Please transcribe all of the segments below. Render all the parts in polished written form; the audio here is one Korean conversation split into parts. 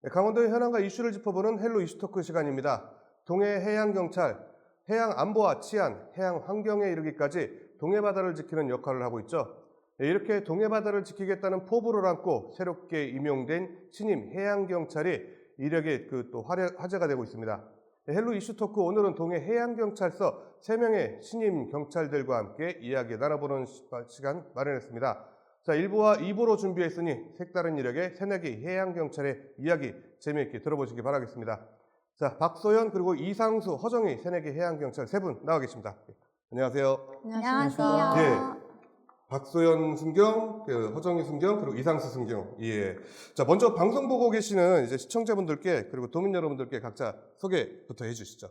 네, 강원도의 현안과 이슈를 짚어보는 헬로 이슈 토크 시간입니다. 동해 해양경찰, 해양 안보와 치안, 해양 환경에 이르기까지 동해 바다를 지키는 역할을 하고 있죠. 네, 이렇게 동해 바다를 지키겠다는 포부를 안고 새롭게 임용된 신임 해양경찰이 이력에 또 화제가 되고 있습니다. 네, 헬로 이슈 토크 오늘은 동해 해양경찰서 3명의 신임 경찰들과 함께 이야기 나눠보는 시간 마련했습니다. 자, 1부와 2부로 준비했으니 색다른 이력의 새내기 해양경찰의 이야기 재미있게 들어보시기 바라겠습니다. 자, 박소연 그리고 이상수, 허정희 새내기 해양경찰 3분 나와 계십니다. 안녕하세요. 안녕하세요. 예. 박소연 순경, 허정희 순경, 그리고 이상수 순경. 예. 자, 먼저 방송 보고 계시는 이제 시청자분들께 그리고 도민 여러분들께 각자 소개부터 해주시죠.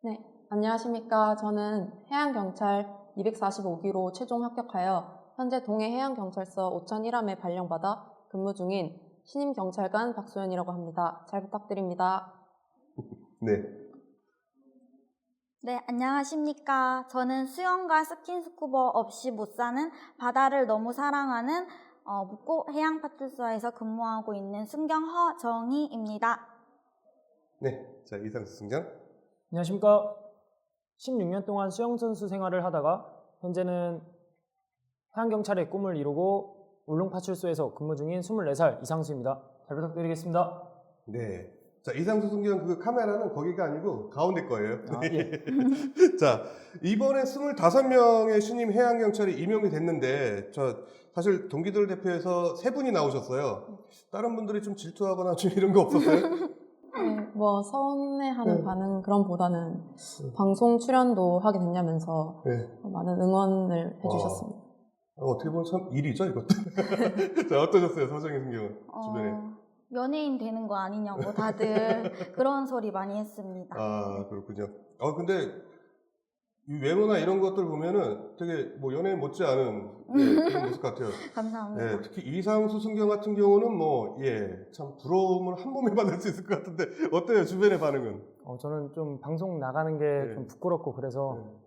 네, 안녕하십니까. 저는 해양경찰 245기로 최종 합격하여 현재 동해해양경찰서 5001함에 발령받아 근무 중인 신임경찰관 박소연이라고 합니다. 잘 부탁드립니다. 네. 네, 안녕하십니까. 저는 수영과 스킨스쿠버 없이 못 사는 바다를 너무 사랑하는 묵고 해양파출소에서 근무하고 있는 순경 허정희입니다. 네. 자, 이상수 순경. 안녕하십니까. 16년 동안 수영선수 생활을 하다가 현재는 해양경찰의 꿈을 이루고 울릉파출소에서 근무 중인 24살 이상수입니다. 잘 부탁드리겠습니다. 네. 자, 이상수 순경 그 카메라는 거기가 아니고 가운데 거예요. 아, 예. 자, 이번에 25명의 신임 해양경찰이 임용이 됐는데, 사실 동기들 대표에서 3분이 나오셨어요. 다른 분들이 좀 질투하거나 좀 이런 거 없었어요? 네, 뭐 서운해하는 네. 반응 그런 보다는 방송 출연도 하게 됐냐면서 네. 많은 응원을 해주셨습니다. 어떻게 보면 참 일이죠, 이것도. 자, 어떠셨어요, 서정희 순경은? 주변에. 연예인 되는 거 아니냐고 다들 그런 소리 많이 했습니다. 아, 그렇군요. 근데 이 외모나 이런 것들 보면은 되게 뭐 연예인 못지않은 그런 모습 같아요. 감사합니다. 네, 특히 이상수 순경 같은 경우는 참 부러움을 한 몸에 받을 수 있을 것 같은데 어때요, 주변의 반응은? 저는 좀 방송 나가는 게 네. 좀 부끄럽고 그래서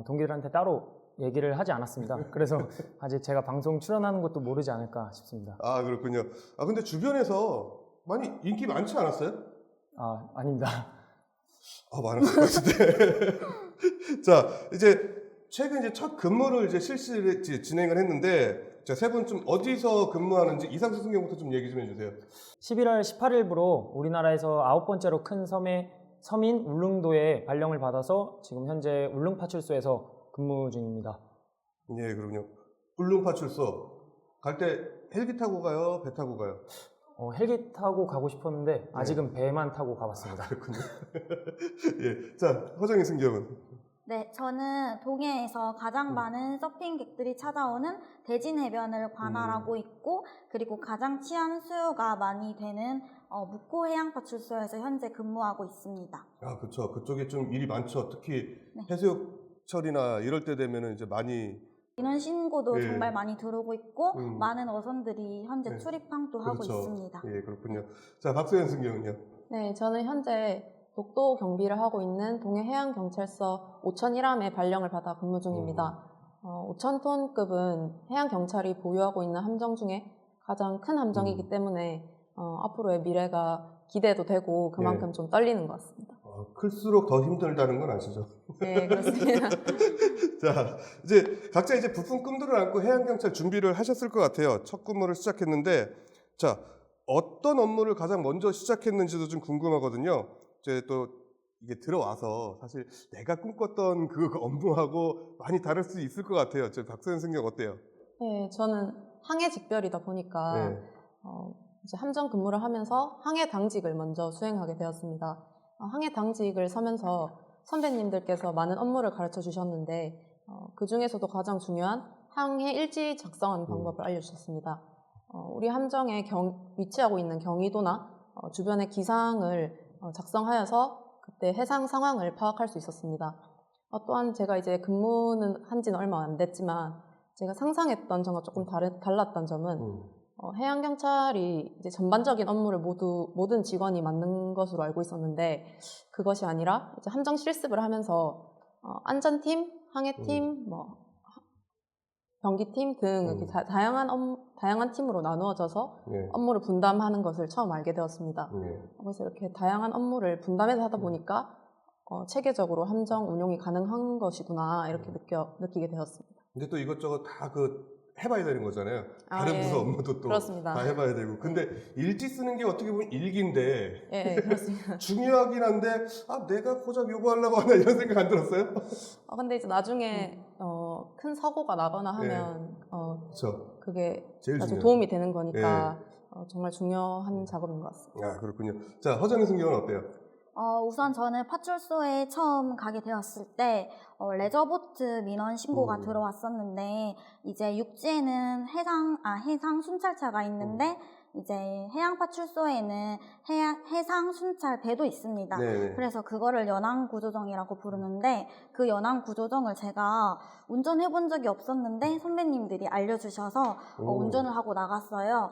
동기들한테 따로 얘기를 하지 않았습니다. 그래서 아직 제가 방송 출연하는 것도 모르지 않을까 싶습니다. 아, 그렇군요. 근데 주변에서 많이 인기 많지 않았어요? 아, 아닙니다. 많았을 것 같은데. 자, 최근 첫 근무를 실시를 진행을 했는데, 자, 3분 좀 어디서 근무하는지 이상수 순경부터 좀 얘기 좀 해주세요. 11월 18일부로 우리나라에서 9번째로 큰 섬인 울릉도에 발령을 받아서 지금 현재 울릉파출소에서 근무 중입니다. 예, 그럼요. 울릉파출소 갈 때 헬기 타고 가요? 배 타고 가요? 헬기 타고 가고 싶었는데 아직은 배만 타고 가봤습니다. 그렇군요. 예, 자, 허정희 순경은? 네, 저는 동해에서 가장 많은 서핑객들이 찾아오는 대진 해변을 관할하고 있고, 그리고 가장 치안 수요가 많이 되는 묵고 해양파출소에서 현재 근무하고 있습니다. 아, 그렇죠. 그쪽에 좀 일이 많죠. 특히 네. 해수욕철이나 이럴 때 되면은 이제 많이. 이런 신고도 예. 정말 많이 들어오고 있고, 음. 많은 어선들이 현재 네. 출입항도 하고 그렇죠. 있습니다. 예, 그렇군요. 자, 박소연 순경은요? 네, 저는 현재 독도 경비를 하고 있는 동해해양경찰서 5001함에 발령을 받아 근무 중입니다. 5,000톤급은 해양경찰이 보유하고 있는 함정 중에 가장 큰 함정이기 때문에 앞으로의 미래가 기대도 되고 그만큼 예. 좀 떨리는 것 같습니다. 클수록 더 힘들다는 건 아시죠? 네, 그렇습니다. 자, 각자 부푼 꿈들을 안고 해양경찰 준비를 하셨을 것 같아요. 첫 근무를 시작했는데, 자, 어떤 업무를 가장 먼저 시작했는지도 좀 궁금하거든요. 또 이게 들어와서 사실 내가 꿈꿨던 그 업무하고 많이 다를 수 있을 것 같아요. 박소연 순경 어때요? 네, 저는 항해 직별이다 보니까 네. 이제 함정 근무를 하면서 항해 당직을 먼저 수행하게 되었습니다. 항해 당직을 서면서 선배님들께서 많은 업무를 가르쳐 주셨는데 그 중에서도 가장 중요한 항해 일지 작성하는 방법을 알려주셨습니다. 우리 함정에 위치하고 있는 경위도나 주변의 기상을 작성하여서 그때 해상 상황을 파악할 수 있었습니다. 또한 제가 이제 근무는 한 지는 얼마 안 됐지만 제가 상상했던 점과 조금 달랐던 점은 해양경찰이 이제 전반적인 업무를 모든 직원이 맡는 것으로 알고 있었는데 그것이 아니라 이제 함정 실습을 하면서 안전팀, 항해팀, 병기팀 등 이렇게 다양한 팀으로 나누어져서 예. 업무를 분담하는 것을 처음 알게 되었습니다. 예. 그래서 이렇게 다양한 업무를 분담해서 하다 보니까 체계적으로 함정 운용이 가능한 것이구나 이렇게 느끼게 되었습니다. 근데 또 이것저것 다 해봐야 되는 거잖아요. 다른 예. 부서 업무도 또 그렇습니다. 다 해봐야 되고. 근데 일지 쓰는 게 어떻게 보면 일기인데 예, 그렇습니다. 중요하긴 한데 내가 고작 요구하려고 하나 이런 생각 안 들었어요? 근데 이제 나중에 큰 사고가 나거나 하면 그렇죠. 그게 제일 아주 중요해요. 도움이 되는 거니까 정말 중요한 작업인 것 같습니다. 아, 그렇군요. 자, 허정희 승경은 어때요? 우선 저는 파출소에 처음 가게 되었을 때 레저보트 민원 신고가 들어왔었는데 이제 육지에는 해상 순찰차가 있는데 이제 해양 파출소에는 해상 순찰 배도 있습니다. 네. 그래서 그거를 연안 구조정이라고 부르는데 그 연안 구조정을 제가 운전해 본 적이 없었는데 선배님들이 알려주셔서 운전을 하고 나갔어요.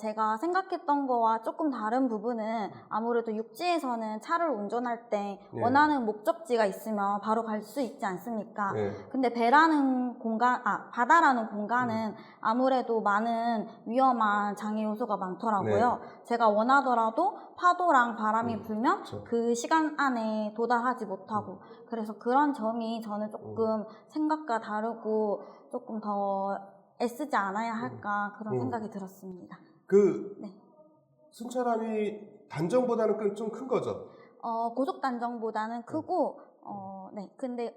제가 생각했던 거와 조금 다른 부분은 아무래도 육지에서는 차를 운전할 때 네. 원하는 목적지가 있으면 바로 갈 수 있지 않습니까? 네. 근데 바다라는 공간은 아무래도 많은 위험한 장애 요소가 많더라고요. 제가 원하더라도 파도랑 바람이 불면 그렇죠. 그 시간 안에 도달하지 못하고 그래서 그런 점이 저는 조금 생각과 다르고 조금 더 애쓰지 않아야 할까 그런 생각이 들었습니다. 네. 순찰함이 단정보다는 좀 큰 거죠? 고속단정보다는 크고 네. 근데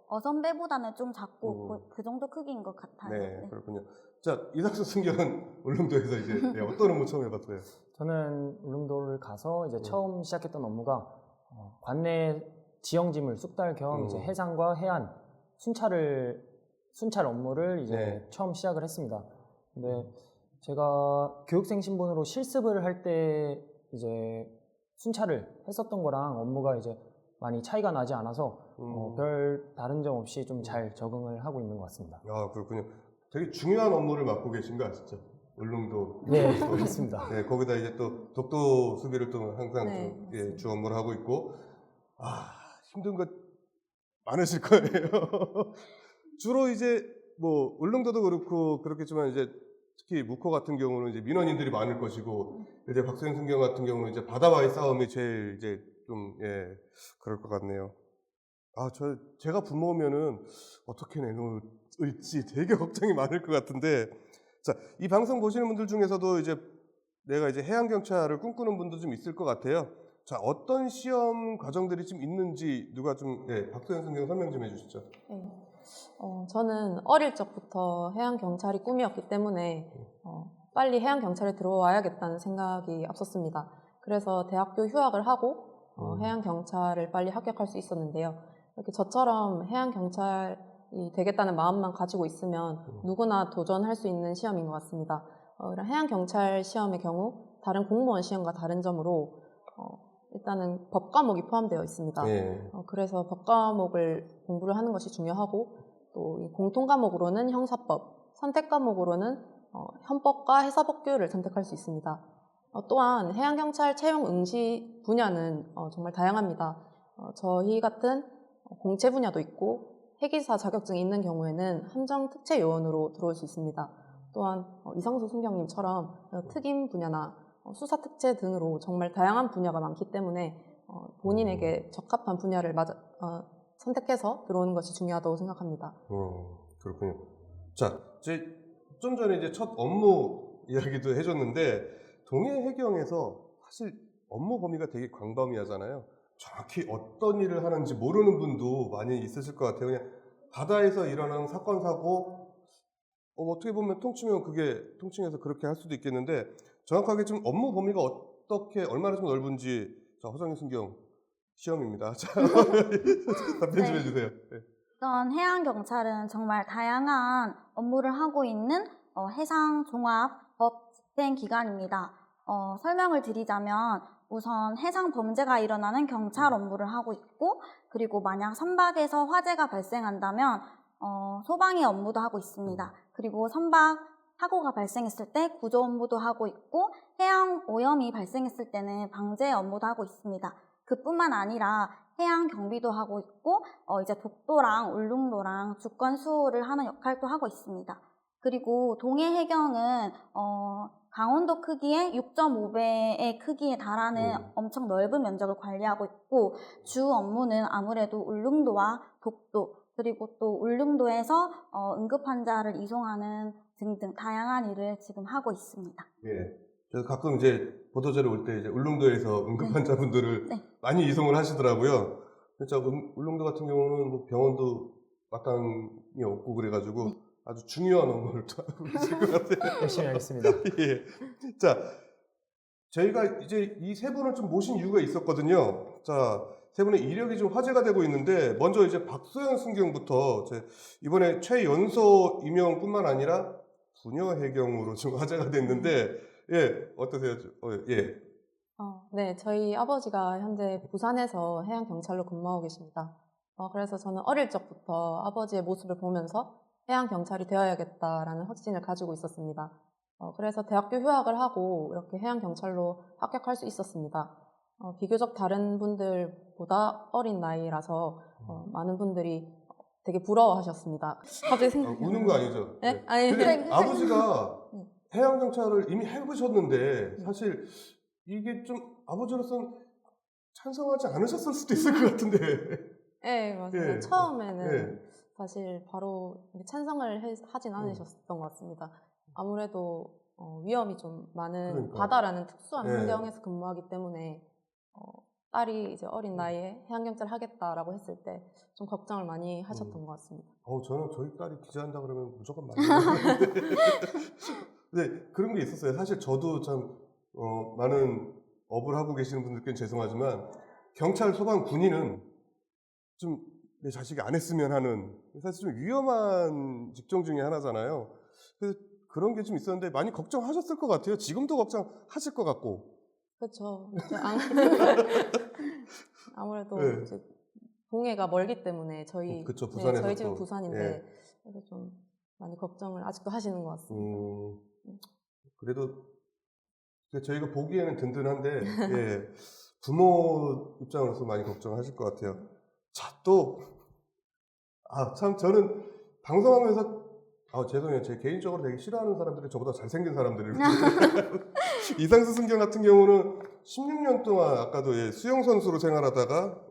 어선배보다는 좀 작고 그 정도 크기인 것 같아요. 네, 그렇군요. 자, 이상수 승경은 울릉도에서 이제 어떤 업무 처음 해봤어요? 저는 울릉도를 가서 이제 처음 시작했던 업무가 관내 지형지물 쑥달 겸 이제 해상과 해안 순찰 업무를 이제 처음 시작을 했습니다. 근데 제가 교육생 신분으로 실습을 할 때 이제 순찰을 했었던 거랑 업무가 이제 많이 차이가 나지 않아서 별 다른 점 없이 좀 잘 적응을 하고 있는 것 같습니다. 아, 그렇군요. 되게 중요한 업무를 맡고 계신 거 아시죠? 울릉도. 네, 그렇습니다. 네, 거기다 이제 또 독도 수비를 또 항상 네, 주 업무를 하고 있고, 힘든 것 많으실 거예요. 주로 이제 울릉도도 그렇고 그렇겠지만 이제 특히 묵호 같은 경우는 이제 민원인들이 많을 것이고, 이제 박소영 승경 같은 경우는 이제 바다와의 싸움이 제일 이제 그럴 것 같네요. 제가 부모면은 어떻게 내놓을지 되게 걱정이 많을 것 같은데, 자, 이 방송 보시는 분들 중에서도 이제 내가 이제 해양경찰을 꿈꾸는 분도 좀 있을 것 같아요. 자, 어떤 시험 과정들이 좀 있는지 누가 박소영 선생님 설명 좀 해주시죠. 네. 저는 어릴 적부터 해양경찰이 꿈이었기 때문에 빨리 해양경찰에 들어와야겠다는 생각이 앞섰습니다. 그래서 대학교 휴학을 하고 해양경찰을 빨리 합격할 수 있었는데요. 이렇게 저처럼 해양경찰이 되겠다는 마음만 가지고 있으면 누구나 도전할 수 있는 시험인 것 같습니다. 이런 해양경찰 시험의 경우 다른 공무원 시험과 다른 점으로 일단은 법 과목이 포함되어 있습니다. 그래서 법 과목을 공부를 하는 것이 중요하고 또 공통 과목으로는 형사법, 선택 과목으로는 헌법과 해사법규를 선택할 수 있습니다. 또한 해양경찰 채용 응시 분야는 정말 다양합니다. 저희 같은 공채 분야도 있고 해기사 자격증이 있는 경우에는 함정 특채 요원으로 들어올 수 있습니다. 또한 이상수 순경님처럼 특임 분야나 수사 특채 등으로 정말 다양한 분야가 많기 때문에 본인에게 적합한 분야를 선택해서 들어오는 것이 중요하다고 생각합니다. 그렇군요. 자, 좀 전에 이제 첫 업무 이야기도 해줬는데 동해해경에서 사실 업무 범위가 되게 광범위하잖아요. 정확히 어떤 일을 하는지 모르는 분도 많이 있으실 것 같아요. 그냥 바다에서 일어나는 사건 사고 어떻게 보면 통칭해서 그렇게 할 수도 있겠는데 정확하게 좀 업무 범위가 얼마나 좀 넓은지 허정희 순경 시험입니다. 자, 답변 좀 해주세요. 네. 우선 해양경찰은 정말 다양한 업무를 하고 있는 해상종합법 집행기관입니다. 설명을 드리자면 우선 해상 범죄가 일어나는 경찰 업무를 하고 있고 그리고 만약 선박에서 화재가 발생한다면 소방의 업무도 하고 있습니다. 그리고 선박 사고가 발생했을 때 구조 업무도 하고 있고 해양 오염이 발생했을 때는 방제 업무도 하고 있습니다. 그뿐만 아니라 해양 경비도 하고 있고 이제 독도랑 울릉도랑 주권 수호를 하는 역할도 하고 있습니다. 그리고 동해 해경은 강원도 크기의 6.5배의 크기에 달하는 엄청 넓은 면적을 관리하고 있고 주 업무는 아무래도 울릉도와 독도 그리고 또 울릉도에서 응급 환자를 이송하는 등등 다양한 일을 지금 하고 있습니다. 예. 그래서 가끔 이제 보도자료 올 때 이제 울릉도에서 응급 환자분들을 네. 많이 이송을 하시더라고요. 진짜 울릉도 같은 경우는 뭐 병원도 마땅히 없고 그래가지고 네. 아주 중요한 업무를 또 하고 계실 것 같아요. 열심히 하겠습니다. 예. 자, 저희가 이제 이 세 분을 좀 모신 이유가 있었거든요. 자, 세 분의 이력이 좀 화제가 되고 있는데 먼저 이제 박소연 순경부터 이번에 최연소 임용뿐만 아니라 부녀 해경으로 좀 화제가 됐는데 예, 어떠세요? 예. 네, 저희 아버지가 현재 부산에서 해양경찰로 근무하고 계십니다. 그래서 저는 어릴 적부터 아버지의 모습을 보면서 해양경찰이 되어야겠다라는 확신을 가지고 있었습니다. 그래서 대학교 휴학을 하고 이렇게 해양경찰로 합격할 수 있었습니다. 비교적 다른 분들보다 어린 나이라서 많은 분들이 되게 부러워하셨습니다. 갑자기 우는 거 아니죠? 네? 아니, 근데 아버지가 네. 해양경찰을 이미 해보셨는데 사실 이게 좀 아버지로서는 찬성하지 않으셨을 수도 있을 것 같은데. 네, 맞아요. 예. 처음에는 예. 사실 바로 찬성을 하진 않으셨던 것 같습니다. 아무래도 위험이 좀 많은 그러니까. 바다라는 특수한 예. 환경에서 근무하기 때문에 딸이 이제 어린 나이에 해양경찰 하겠다라고 했을 때 좀 걱정을 많이 하셨던 것 같습니다. 저는 저희 딸이 기자한다 그러면 무조건 맞는데. 네, 그런 게 있었어요. 사실 저도 참 많은 업을 하고 계시는 분들께는 죄송하지만 경찰, 소방, 군인은 좀 내 자식이 안 했으면 하는 사실 좀 위험한 직종 중에 하나잖아요. 그래서 그런 게 좀 있었는데 많이 걱정하셨을 것 같아요. 지금도 걱정하실 것 같고. 그렇죠. 아무래도 네. 이제 동해가 멀기 때문에 저희 그쵸, 네, 부산에서 저희 집은 또. 부산인데 예. 그래서 좀 많이 걱정을 아직도 하시는 것 같습니다. 그래도 저희가 보기에는 든든한데 예, 부모 입장으로서 많이 걱정하실 것 같아요. 자, 또 참 저는 방송하면서 죄송해요. 제 개인적으로 되게 싫어하는 사람들이 저보다 잘생긴 사람들이에요. 이상수 순경 같은 경우는 16년 동안 아까도 수영 선수로 생활하다가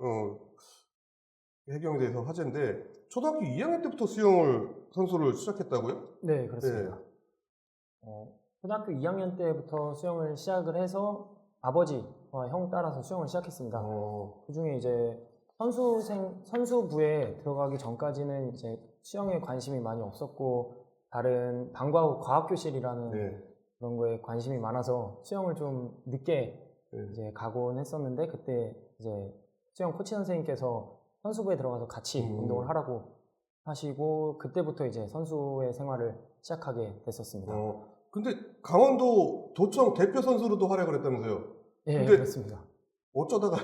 해경에 대해서 화제인데 초등학교 2학년 때부터 선수를 시작했다고요? 네, 그렇습니다. 초등학교 2학년 때부터 수영을 시작을 해서 아버지와 형 따라서 수영을 시작했습니다. 그중에 이제 선수부에 들어가기 전까지는 이제 수영에 관심이 많이 없었고 다른 방과후 과학교실이라는 그런 거에 관심이 많아서 수영을 좀 늦게 이제 가곤 했었는데 그때 이제 수영 코치 선생님께서 선수부에 들어가서 같이 운동을 하라고 하시고 그때부터 이제 선수의 생활을 시작하게 됐었습니다. 근데 강원도 도청 대표 선수로도 활약을 했다면서요? 네, 근데 그렇습니다. 어쩌다가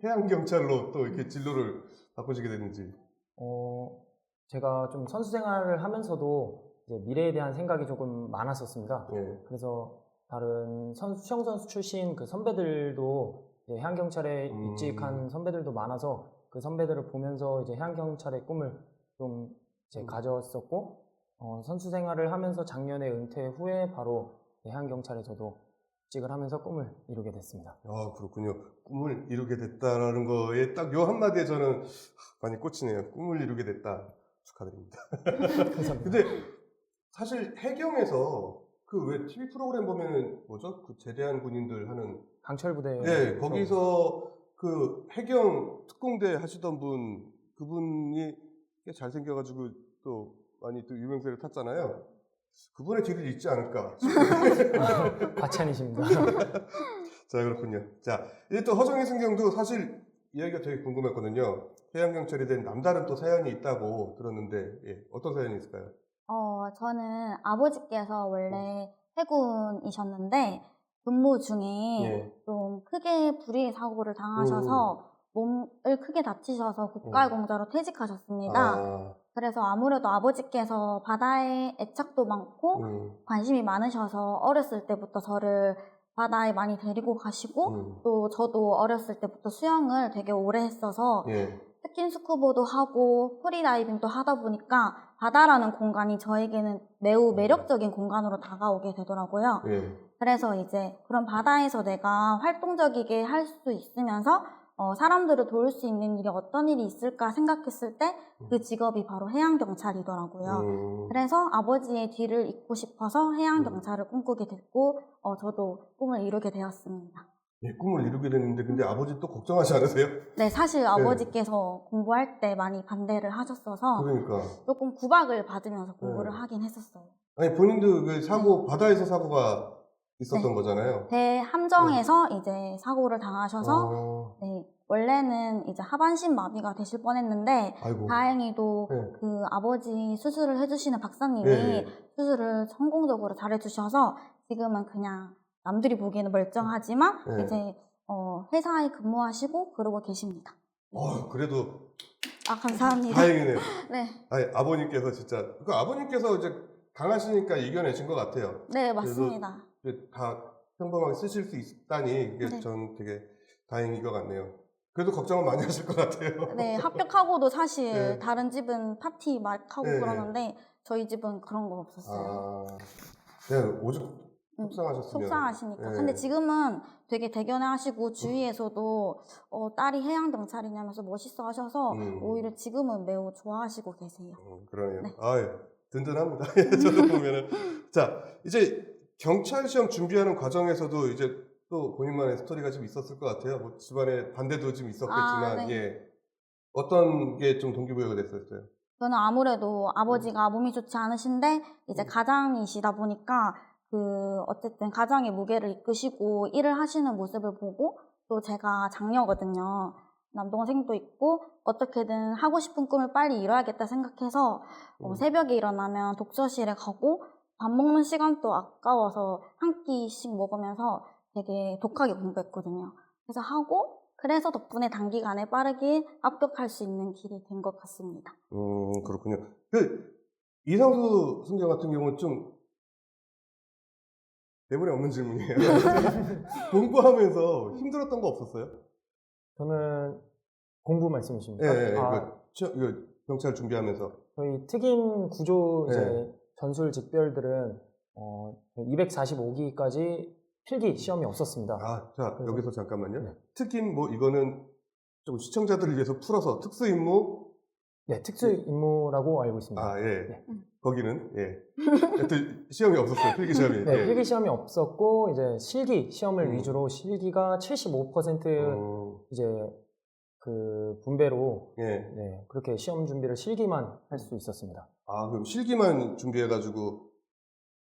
해양경찰로 또 이렇게 진로를 바꾸시게 됐는지. 제가 좀 선수 생활을 하면서도 이제 미래에 대한 생각이 조금 많았었습니다. 그래서 다른 수영 선수 출신 그 선배들도 이제 해양경찰에 입직한 선배들도 많아서 그 선배들을 보면서 이제 해양경찰의 꿈을 좀 이제 가졌었고 선수 생활을 하면서 작년에 은퇴 후에 바로 해양경찰에 저도 입직을 하면서 꿈을 이루게 됐습니다. 그렇군요. 꿈을 이루게 됐다라는 거에 딱 요 한마디에 저는 많이 꽂히네요. 꿈을 이루게 됐다. 축하드립니다. 감사합니다. 근데 사실 해경에서 그 왜 TV 프로그램 보면은 뭐죠? 그 제대한 군인들 하는 강철부대. 네, 거기서 그 해경 특공대 하시던 그분이 꽤 잘생겨가지고 또 많이 또 유명세를 탔잖아요. 그분의 뒤를 잇지 않을까. 과찬이십니다. 자, 그렇군요. 자, 이제 또 허정희 순경도 사실 이야기가 되게 궁금했거든요. 해양경찰이 된 남다른 또 사연이 있다고 들었는데, 어떤 사연이 있을까요? 저는 아버지께서 원래 해군이셨는데 근무 중에 좀 크게 불의의 사고를 당하셔서 몸을 크게 다치셔서 국가공자로 퇴직하셨습니다. 그래서 아무래도 아버지께서 바다에 애착도 많고 관심이 많으셔서 어렸을 때부터 저를 바다에 많이 데리고 가시고, 음. 또 저도 어렸을 때부터 수영을 되게 오래 했어서 예. 스킨 스쿠버도 하고 프리다이빙도 하다 보니까 바다라는 공간이 저에게는 매우 매력적인 공간으로 다가오게 되더라고요. 예. 그래서 이제 그런 바다에서 내가 활동적이게 할 수 있으면서 사람들을 도울 수 있는 일이 어떤 일이 있을까 생각했을 때 그 직업이 바로 해양경찰이더라고요. 그래서 아버지의 뒤를 잇고 싶어서 해양경찰을 꿈꾸게 됐고 저도 꿈을 이루게 되었습니다. 예, 꿈을 이루게 됐는데 근데 아버지 또 걱정하지 않으세요? 네, 사실 아버지께서 공부할 때 많이 반대를 하셨어서 그러니까. 조금 구박을 받으면서 공부를 네. 하긴 했었어요. 아니 본인도 그 사고 바다에서 사고가 있었던 네. 거잖아요. 배 함정에서 이제 사고를 당하셔서 네, 원래는 이제 하반신 마비가 되실 뻔했는데 아이고. 다행히도 네. 그 아버지 수술을 해주시는 박사님이 네. 수술을 성공적으로 잘해주셔서 지금은 그냥 남들이 보기에는 멀쩡하지만 네. 이제 회사에 근무하시고 그러고 계십니다. 그래도 아, 감사합니다. 다행이네요. 네, 아니, 아버님께서 진짜 그 아버님께서 이제 강하시니까 이겨내신 것 같아요. 네, 맞습니다. 이제 다 평범하게 쓰실 수 있다니 이게 네. 전 되게 다행인 것 같네요. 그래도 걱정은 많이 하실 것 같아요. 네, 합격하고도 사실 네. 다른 집은 파티 막 하고 네. 그러는데 저희 집은 그런 거 없었어요. 네, 오죽 속상하셨으면. 속상하시니까. 네. 근데 지금은 되게 대견해하시고 주위에서도 딸이 해양경찰이냐면서 멋있어 하셔서 오히려 지금은 매우 좋아하시고 계세요. 그러네요. 네. 아유, 든든합니다. 저도 보면은. 자, 이제 경찰 시험 준비하는 과정에서도 이제 또 본인만의 스토리가 좀 있었을 것 같아요. 뭐 집안에 반대도 좀 있었겠지만, 아, 네. 예. 어떤 게 좀 동기부여가 됐었어요? 저는 아무래도 아버지가 몸이 좋지 않으신데 이제 가장이시다 보니까 어쨌든 가장의 무게를 이끄시고 일을 하시는 모습을 보고 또 제가 장녀거든요. 남동생도 있고 어떻게든 하고 싶은 꿈을 빨리 이뤄야겠다 생각해서 새벽에 일어나면 독서실에 가고 밥 먹는 시간도 아까워서 한 끼씩 먹으면서 되게 독하게 공부했거든요. 그래서 그래서 덕분에 단기간에 빠르게 합격할 수 있는 길이 된 것 같습니다. 그렇군요. 이상수 승경 같은 경우는 좀 대본에 없는 질문이에요. 공부하면서 힘들었던 거 없었어요? 저는 공부 말씀이십니까? 예, 이거 경찰 준비하면서. 저희 특임 구조 이제 네. 전술 직별들은 245기까지 필기 시험이 없었습니다. 자, 그래서- 여기서 잠깐만요. 네. 특임 이거는 좀 시청자들을 위해서 풀어서 특수 임무. 네, 특수 임무라고 알고 있습니다. 예. 네. 거기는 여튼 시험이 없었어요. 필기 시험이. 네, 예. 필기 시험이 없었고 이제 실기 시험을 음. 위주로 실기가 75% 이제 그 분배로 예. 네, 그렇게 시험 준비를 실기만 할 수 있었습니다. 그럼 실기만 준비해가지고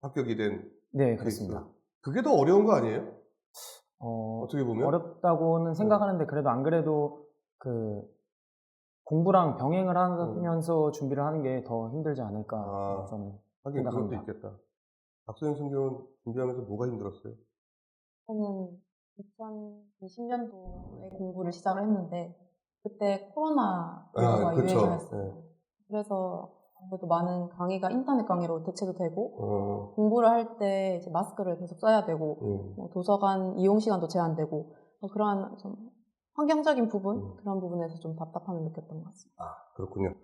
합격이 된. 네, 그렇습니다. 그게 더 어려운 거 아니에요? 어떻게 보면? 어렵다고는 생각하는데 그래도 안 그래도 그 공부랑 병행을 하면서 준비를 하는 게 더 힘들지 않을까 저는 하긴 그것도 생각합니다. 있겠다. 박소영 승경은 준비하면서 뭐가 힘들었어요? 저는 2020년도에 공부를 시작을 했는데 그때 코로나19가 그쵸. 유행이었어요. 그래서 아무래도 많은 강의가 인터넷 강의로 대체도 되고 공부를 할 때 이제 마스크를 계속 써야 되고 뭐 도서관 이용 시간도 제한되고 그러한 좀 환경적인 부분 그런 부분에서 좀 답답함을 느꼈던 것 같습니다. 그렇군요.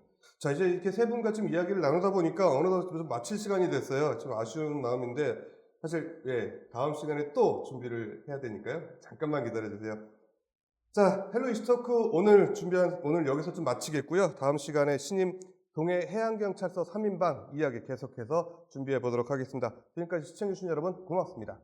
자, 이제 이렇게 세 분과 좀 이야기를 나누다 보니까 어느덧 좀 마칠 시간이 됐어요. 좀 아쉬운 마음인데 사실 다음 시간에 또 준비를 해야 되니까요. 잠깐만 기다려주세요. 자, 헬로 이슈토크 오늘 여기서 좀 마치겠고요. 다음 시간에 신임 동해 해양경찰서 3인방 이야기 계속해서 준비해 보도록 하겠습니다. 지금까지 시청해주신 여러분 고맙습니다.